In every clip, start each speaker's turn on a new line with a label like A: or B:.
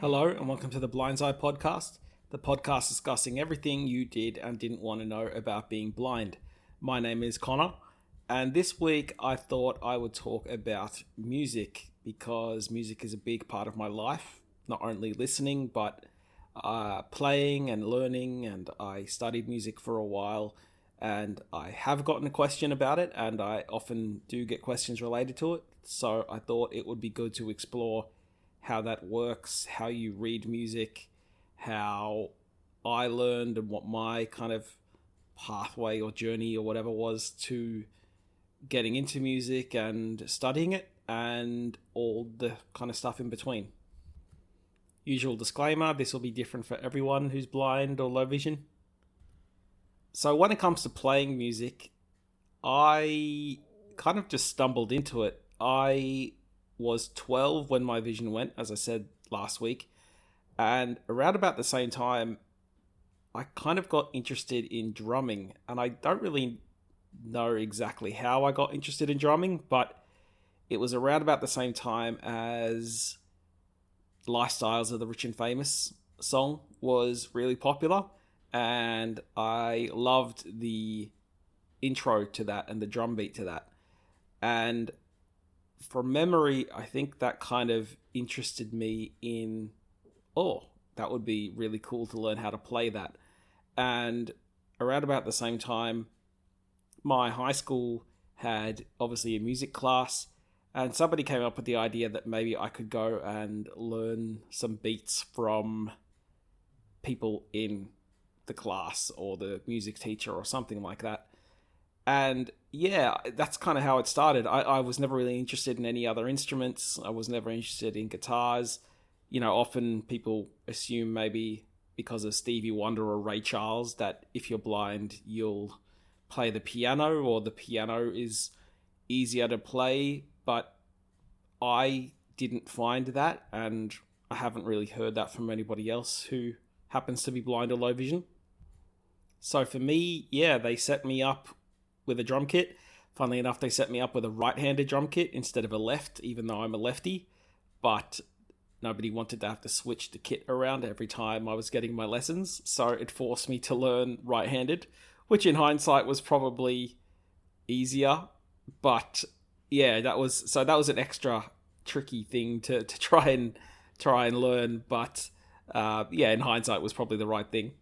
A: Hello and welcome to the Blindseyepodcast, the podcast discussing everything you did and didn't want to know about being blind. My name is Connor, and this week I thought I would talk about music because music is a big part of my life, not only listening but playing and learning, and I studied music for a while and I have gotten a question about it, and I often do get questions related to it, so I thought it would be good to explore how that works, how you read music, how I learned, and what my kind of pathway or journey or whatever was to getting into music and studying it, and all the kind of stuff in between. Usual disclaimer, this will be different for everyone who's blind or low vision. So when it comes to playing music, I kind of just stumbled into it. I was 12 when my vision went, as I said last week, and around about the same time I kind of got interested in drumming, and I don't really know exactly how I got interested in drumming, but it was around about the same time as Lifestyles of the Rich and Famous song was really popular, and I loved the intro to that and the drum beat to that. And from memory, I think that kind of interested me in, that would be really cool to learn how to play that. And around about the same time, my high school had obviously a music class, and somebody came up with the idea that maybe I could go and learn some beats from people in the class or the music teacher or something like that. And yeah, that's kind of how it started. I was never really interested in any other instruments. I was never interested in guitars. You know, often people assume maybe because of Stevie Wonder or Ray Charles that if you're blind, you'll play the piano, or the piano is easier to play. But I didn't find that, and I haven't really heard that from anybody else who happens to be blind or low vision. So for me, yeah, they set me up with a drum kit. Funnily enough, they set me up with a right-handed drum kit instead of a left, even though I'm a lefty. But nobody wanted to have to switch the kit around every time I was getting my lessons, so it forced me to learn right-handed, which in hindsight was probably easier. But yeah, that was an extra tricky thing to try and learn. But yeah, in hindsight, was probably the right thing.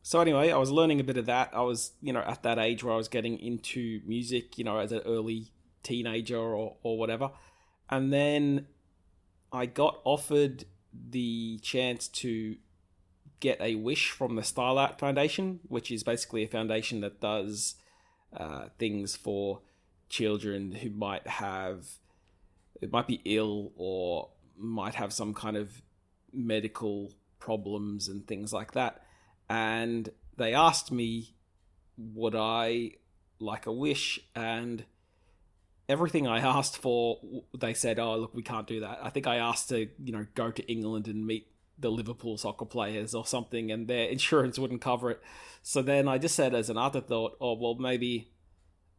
A: So anyway, I was learning a bit of that. I was, at that age where I was getting into music, as an early teenager or whatever. And then I got offered the chance to get a wish from the Style Art Foundation, which is basically a foundation that does things for children who might be ill or might have some kind of medical problems and things like that. And they asked me, would I like a wish? And everything I asked for, they said, oh, look, we can't do that. I think I asked to, go to England and meet the Liverpool soccer players or something, and their insurance wouldn't cover it. So then I just said as an afterthought, oh, well, maybe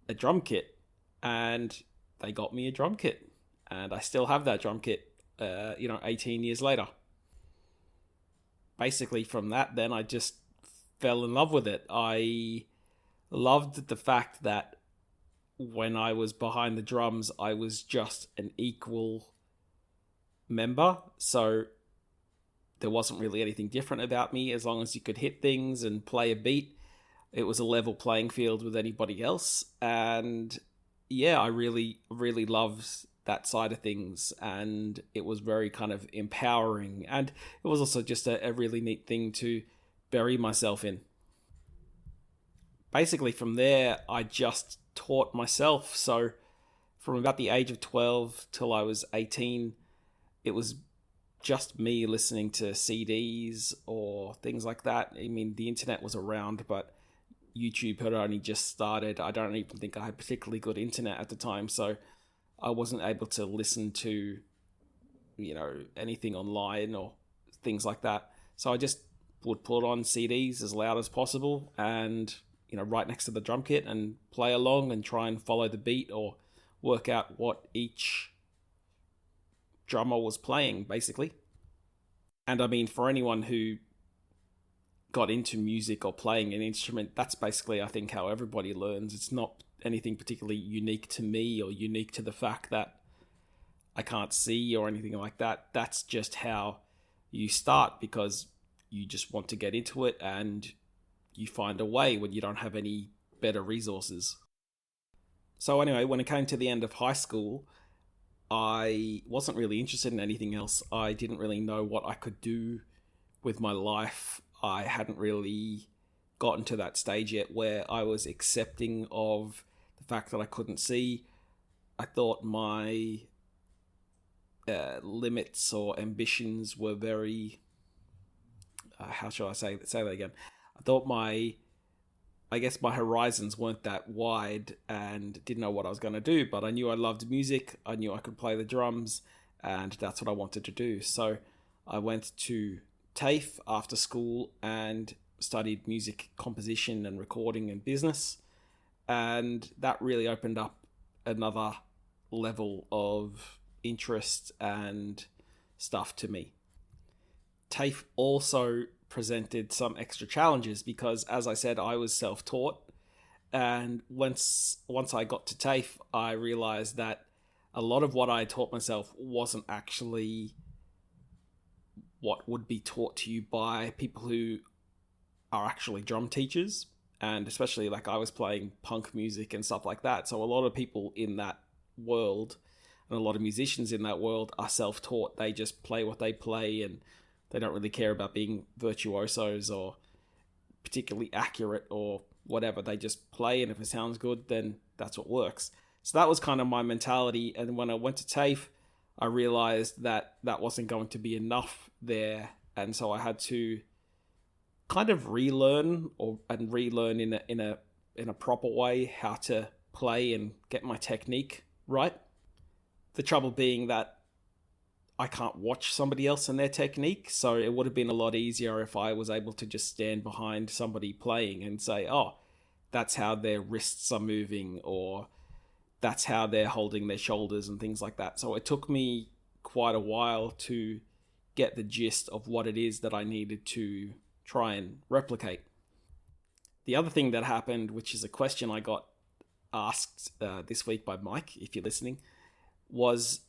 A: a drum kit. And they got me a drum kit. And I still have that drum kit, 18 years later. Basically from that, then I just fell in love with it. I loved the fact that when I was behind the drums, I was just an equal member. So there wasn't really anything different about me. As long as you could hit things and play a beat, it was a level playing field with anybody else. And yeah, I really, really loved that side of things, and it was very kind of empowering, and it was also just a really neat thing to bury myself in. Basically from there I just taught myself. So from about the age of 12 till I was 18, it was just me listening to CDs or things like that. I mean, the internet was around, but YouTube had only just started. I don't even think I had particularly good internet at the time, so I wasn't able to listen to, anything online or things like that. So I just would put on CDs as loud as possible and, right next to the drum kit and play along and try and follow the beat or work out what each drummer was playing, basically. And I mean, for anyone who got into music or playing an instrument, that's basically, I think, how everybody learns. It's not anything particularly unique to me or unique to the fact that I can't see or anything like that. That's just how you start, because you just want to get into it and you find a way when you don't have any better resources. So anyway, when it came to the end of high school, I wasn't really interested in anything else. I didn't really know what I could do with my life. I hadn't really gotten to that stage yet where I was accepting of the fact that I couldn't see. I thought my limits or ambitions were very... how shall I say that again? I thought my horizons weren't that wide and didn't know what I was going to do, but I knew I loved music. I knew I could play the drums, and that's what I wanted to do. So I went to TAFE after school and studied music composition and recording and business. And that really opened up another level of interest and stuff to me. TAFE also presented some extra challenges because, as I said, I was self-taught. And once I got to TAFE, I realized that a lot of what I taught myself wasn't actually what would be taught to you by people who are actually drum teachers. And especially, like, I was playing punk music and stuff like that. So a lot of people in that world and a lot of musicians in that world are self-taught. They just play what they play, and they don't really care about being virtuosos or particularly accurate or whatever. They just play, and if it sounds good, then that's what works. So that was kind of my mentality. And when I went to TAFE, I realized that that wasn't going to be enough there. And so I had to kind of relearn in a proper way how to play and get my technique right. The trouble being that I can't watch somebody else and their technique, so it would have been a lot easier if I was able to just stand behind somebody playing and say, oh, that's how their wrists are moving, or that's how they're holding their shoulders and things like that. So it took me quite a while to get the gist of what it is that I needed to try and replicate. The other thing that happened, which is a question I got asked this week by Mike, if you're listening, was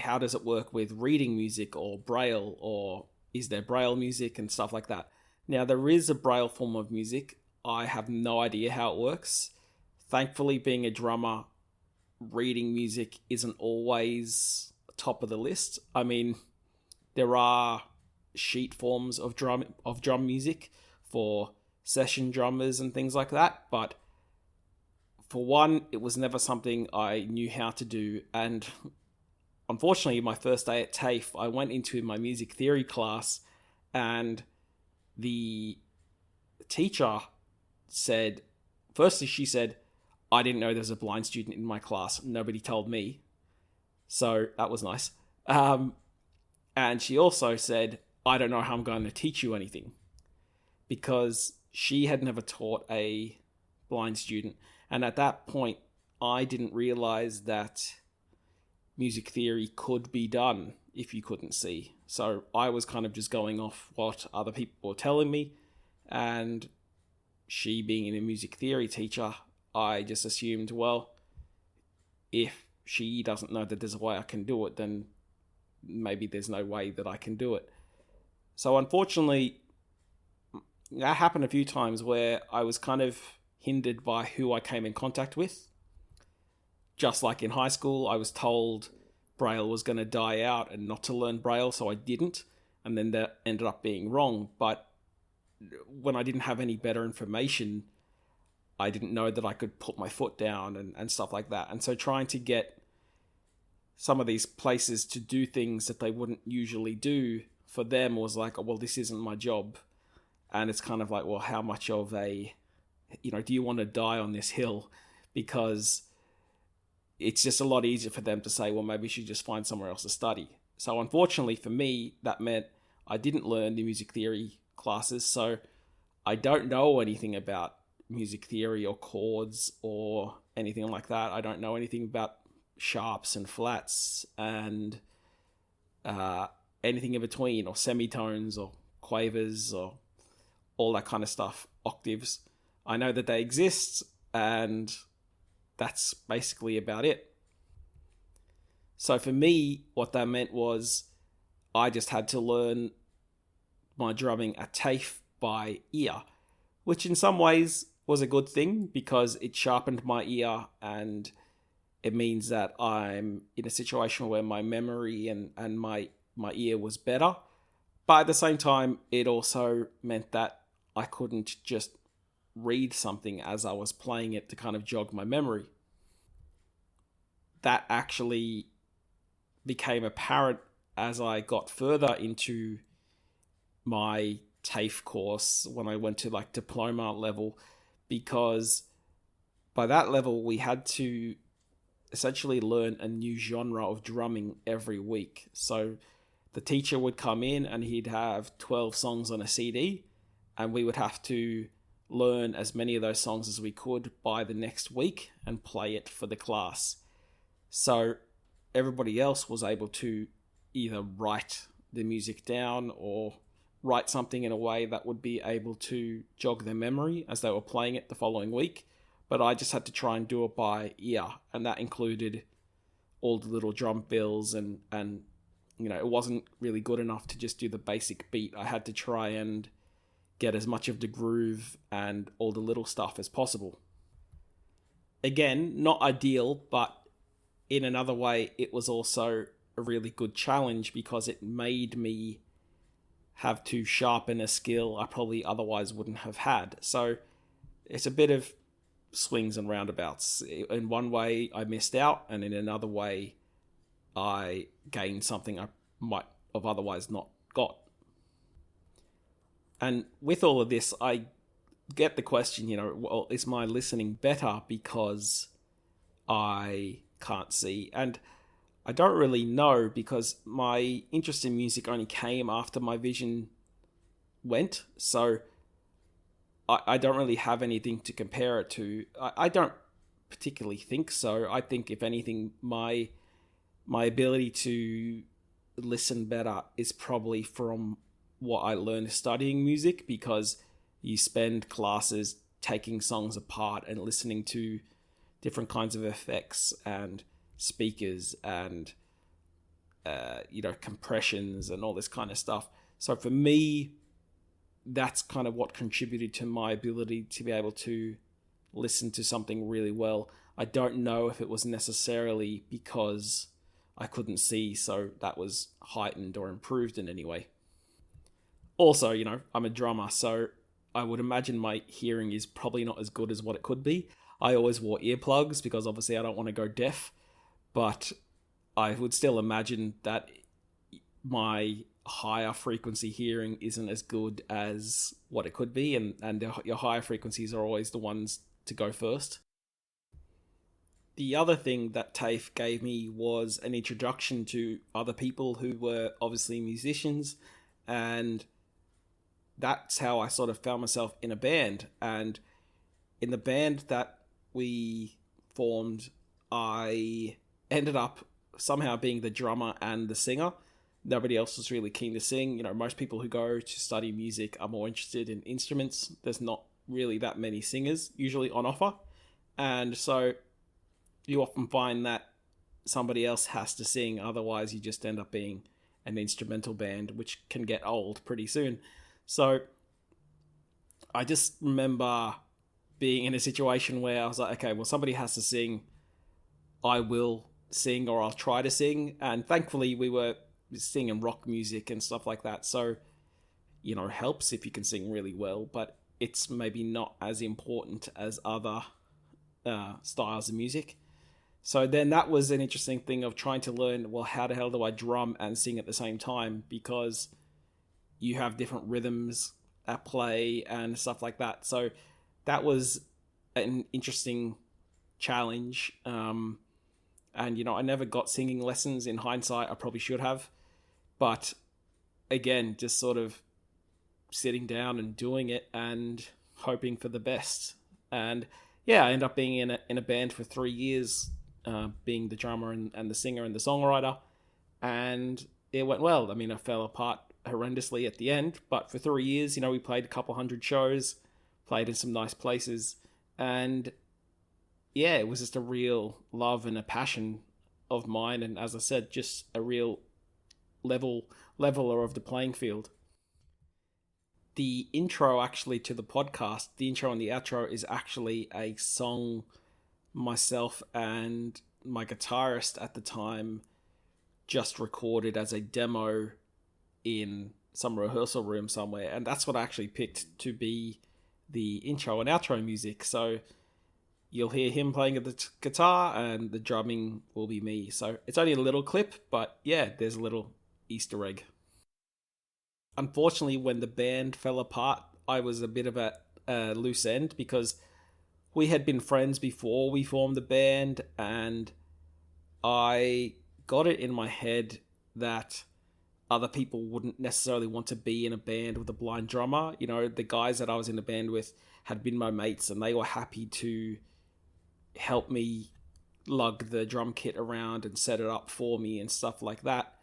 A: how does it work with reading music or Braille, or is there Braille music and stuff like that? Now, there is a Braille form of music. I have no idea how it works. Thankfully, being a drummer, reading music isn't always top of the list. I mean, there are sheet forms of drum music for session drummers and things like that, but for one, it was never something I knew how to do. And unfortunately, my first day at TAFE, I went into my music theory class, and the teacher said, firstly, she said, I didn't know there's a blind student in my class. Nobody told me. So that was nice. And she also said, I don't know how I'm going to teach you anything, because she had never taught a blind student. And at that point, I didn't realize that music theory could be done if you couldn't see. So I was kind of just going off what other people were telling me, and she being a music theory teacher, I just assumed, well, if she doesn't know that there's a way I can do it, then maybe there's no way that I can do it. So unfortunately, that happened a few times where I was kind of hindered by who I came in contact with. Just like in high school, I was told Braille was going to die out and not to learn Braille, so I didn't. And then that ended up being wrong. But when I didn't have any better information, I didn't know that I could put my foot down and stuff like that. And so trying to get some of these places to do things that they wouldn't usually do for them was like, oh, well, this isn't my job. And it's kind of like, well, how much of a, do you want to die on this hill? Because it's just a lot easier for them to say, well, maybe you should just find somewhere else to study. So unfortunately for me, that meant I didn't learn the music theory classes. So I don't know anything about music theory or chords or anything like that. I don't know anything about sharps and flats and anything in between, or semitones, or quavers, or all that kind of stuff, octaves. I know that they exist, and that's basically about it. So for me, what that meant was I just had to learn my drumming at TAFE by ear, which in some ways was a good thing because it sharpened my ear, and it means that I'm in a situation where my memory and my ear was better. But at the same time, it also meant that I couldn't just read something as I was playing it to kind of jog my memory. That actually became apparent as I got further into my TAFE course when I went to like diploma level, because by that level we had to essentially learn a new genre of drumming every week. So the teacher would come in and he'd have 12 songs on a CD, and we would have to learn as many of those songs as we could by the next week and play it for the class. So everybody else was able to either write the music down or write something in a way that would be able to jog their memory as they were playing it the following week. But I just had to try and do it by ear, and that included all the little drum fills, and it wasn't really good enough to just do the basic beat. I had to try and get as much of the groove and all the little stuff as possible. Again, not ideal, but in another way, it was also a really good challenge because it made me have to sharpen a skill I probably otherwise wouldn't have had. So it's a bit of swings and roundabouts. In one way, I missed out, and in another way, I gained something I might have otherwise not got. And with all of this, I get the question, well, is my listening better because I can't see? And I don't really know, because my interest in music only came after my vision went. So I don't really have anything to compare it to. I don't particularly think so. I think, if anything, my ability to listen better is probably from what I learned studying music, because you spend classes taking songs apart and listening to different kinds of effects and speakers and compressions and all this kind of stuff. So for me, that's kind of what contributed to my ability to be able to listen to something really well. I don't know if it was necessarily because I couldn't see, so that was heightened or improved in any way. Also, I'm a drummer, so I would imagine my hearing is probably not as good as what it could be. I always wore earplugs because obviously I don't want to go deaf, but I would still imagine that my higher frequency hearing isn't as good as what it could be, and your higher frequencies are always the ones to go first. The other thing that TAFE gave me was an introduction to other people who were obviously musicians, and that's how I sort of found myself in a band. And in the band that we formed, I ended up somehow being the drummer and the singer. Nobody else was really keen to sing. Most people who go to study music are more interested in instruments. There's not really that many singers usually on offer. And so you often find that somebody else has to sing. Otherwise, you just end up being an instrumental band, which can get old pretty soon. So I just remember being in a situation where I was like, okay, well, somebody has to sing. I will sing, or I'll try to sing. And thankfully, we were singing rock music and stuff like that. So, helps if you can sing really well, but it's maybe not as important as other styles of music. So then that was an interesting thing of trying to learn, well, how the hell do I drum and sing at the same time? Because you have different rhythms at play and stuff like that. So that was an interesting challenge. And, I never got singing lessons. In hindsight, I probably should have. But again, just sort of sitting down and doing it and hoping for the best. And yeah, I ended up being in a band for 3 years, being the drummer and the singer and the songwriter. And it went well. I mean, I fell apart horrendously at the end, but for 3 years, we played a couple hundred shows, played in some nice places, and yeah, it was just a real love and a passion of mine, and as I said, just a real leveler of the playing field. The intro actually to the podcast, the intro and the outro is actually a song myself and my guitarist at the time just recorded as a demo in some rehearsal room somewhere, and that's what I actually picked to be the intro and outro music. So you'll hear him playing the guitar and the drumming will be me. So it's only a little clip, but yeah, there's a little Easter egg. Unfortunately, when the band fell apart, I was a bit of a loose end because we had been friends before we formed the band, and I got it in my head that other people wouldn't necessarily want to be in a band with a blind drummer. The guys that I was in a band with had been my mates, and they were happy to help me lug the drum kit around and set it up for me and stuff like that.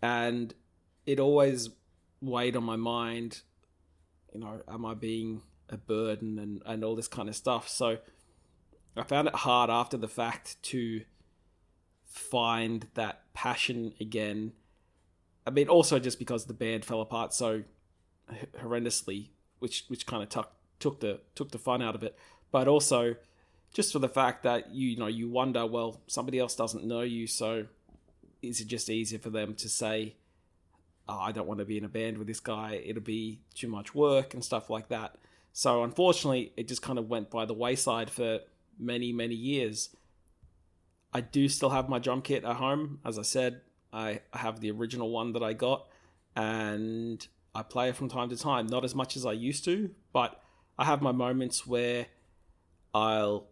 A: And it always weighed on my mind, am I being a burden and all this kind of stuff. So I found it hard after the fact to find that passion again. I mean, also just because the band fell apart so horrendously, which kind of took the fun out of it, but also just for the fact that you wonder, well, somebody else doesn't know you, so is it just easier for them to say, oh, I don't want to be in a band with this guy, it'll be too much work and stuff like that. So unfortunately, it just kind of went by the wayside for many, many years. I do still have my drum kit at home. As I said, I have the original one that I got, and I play it from time to time. Not as much as I used to, but I have my moments where I'll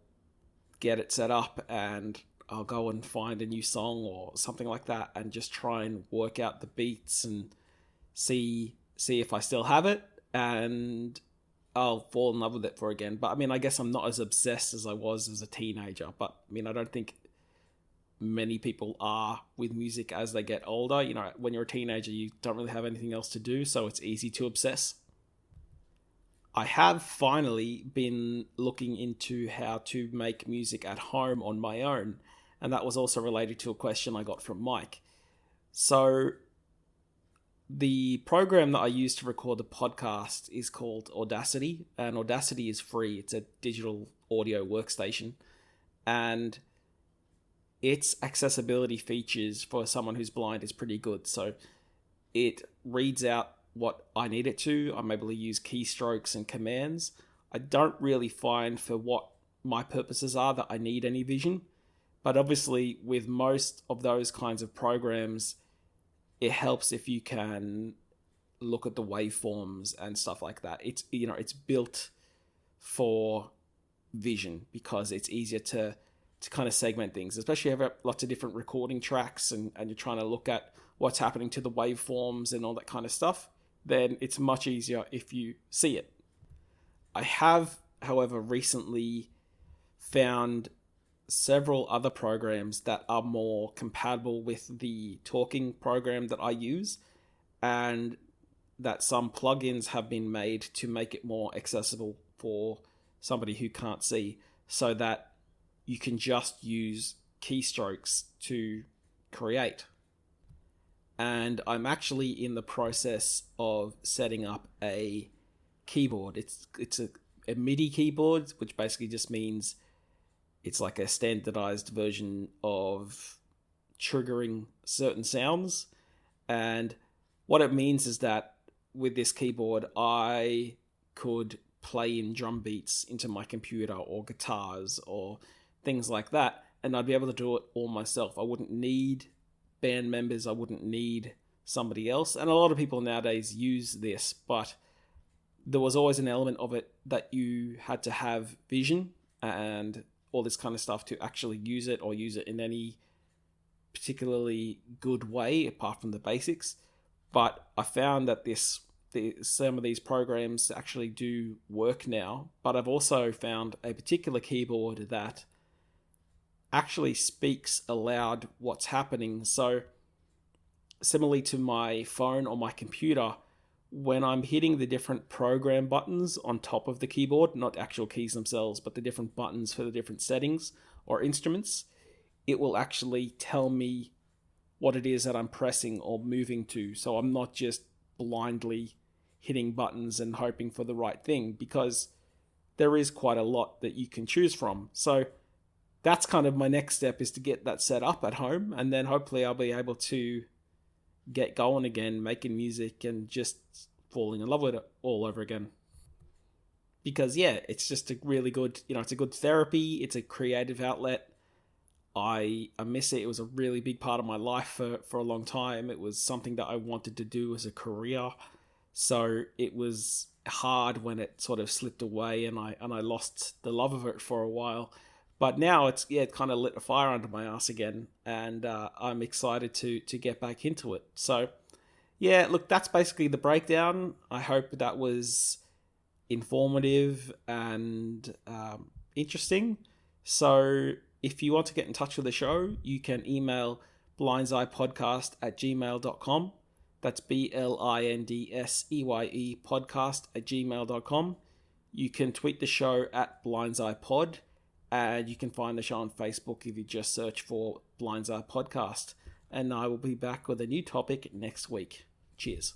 A: get it set up and I'll go and find a new song or something like that and just try and work out the beats and see if I still have it, and I'll fall in love with it for again. But I mean, I guess I'm not as obsessed as I was as a teenager, but I mean, I don't think many people are with music as they get older. When you're a teenager, you don't really have anything else to do, so it's easy to obsess. I have finally been looking into how to make music at home on my own, and that was also related to a question I got from Mike. So the program that I use to record the podcast is called Audacity, and Audacity is free. It's a digital audio workstation, and its accessibility features for someone who's blind is pretty good. So it reads out what I need it to. I'm able to use keystrokes and commands. I don't really find for what my purposes are that I need any vision. But obviously with most of those kinds of programs, it helps if you can look at the waveforms and stuff like that. It's built for vision because it's easier to kind of segment things, especially if you have lots of different recording tracks and you're trying to look at what's happening to the waveforms and all that kind of stuff, then it's much easier if you see it. I have, however, recently found several other programs that are more compatible with the talking program that I use, and that some plugins have been made to make it more accessible for somebody who can't see, so that you can just use keystrokes to create. And I'm actually in the process of setting up a keyboard. It's a MIDI keyboard, which basically just means it's like a standardized version of triggering certain sounds. And what it means is that with this keyboard, I could play in drum beats into my computer or guitars or things like that, and I'd be able to do it all myself. I wouldn't need band members, I wouldn't need somebody else. And a lot of people nowadays use this, but there was always an element of it that you had to have vision and all this kind of stuff to actually use it, or use it in any particularly good way apart from the basics. But I found that some of these programs actually do work now, but I've also found a particular keyboard that actually speaks aloud what's happening. So similarly to my phone or my computer, when I'm hitting the different program buttons on top of the keyboard, not actual keys themselves, but the different buttons for the different settings or instruments, it will actually tell me what it is that I'm pressing or moving to. So I'm not just blindly hitting buttons and hoping for the right thing, because there is quite a lot that you can choose from. So that's kind of my next step, is to get that set up at home, and then hopefully I'll be able to get going again, making music and just falling in love with it all over again. Because yeah, it's just a really good, it's a good therapy. It's a creative outlet. I miss it. It was a really big part of my life for a long time. It was something that I wanted to do as a career. So it was hard when it sort of slipped away and I lost the love of it for a while. But now it kind of lit a fire under my ass again, and I'm excited to get back into it. So, yeah, look, that's basically the breakdown. I hope that was informative and interesting. So, if you want to get in touch with the show, you can email blindseyepodcast@gmail.com. That's BLINDSEYE podcast@gmail.com. You can tweet the show @blindseyepod. And you can find the show on Facebook if you just search for Blindseye Podcast. And I will be back with a new topic next week. Cheers.